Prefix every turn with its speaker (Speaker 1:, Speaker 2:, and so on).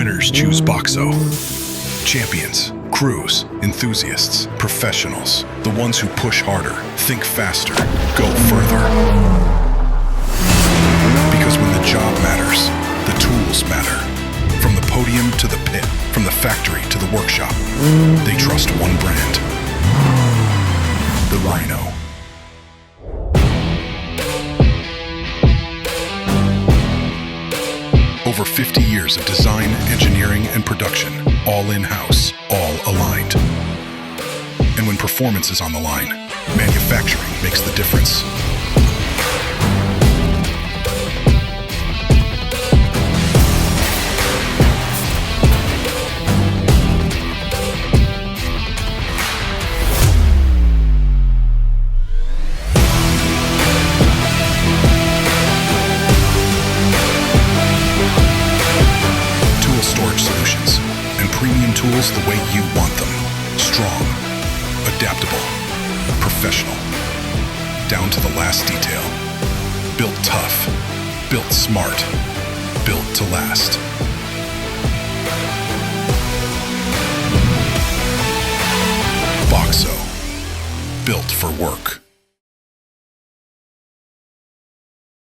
Speaker 1: Winners choose BOXO. Champions, crews, enthusiasts, professionals, the ones who push harder, think faster, go further. Because when the job matters, the tools matter. From the podium to the pit, from the factory to the workshop, they trust one brand. The Rhino. Over 50 years of design, engineering, and production, all in-house, all aligned. And when performance is on the line, manufacturing makes the difference. Storage solutions and premium tools the way you want them. Strong, adaptable, professional, down to the last detail. Built tough, built smart, built to last. BOXO, built for work.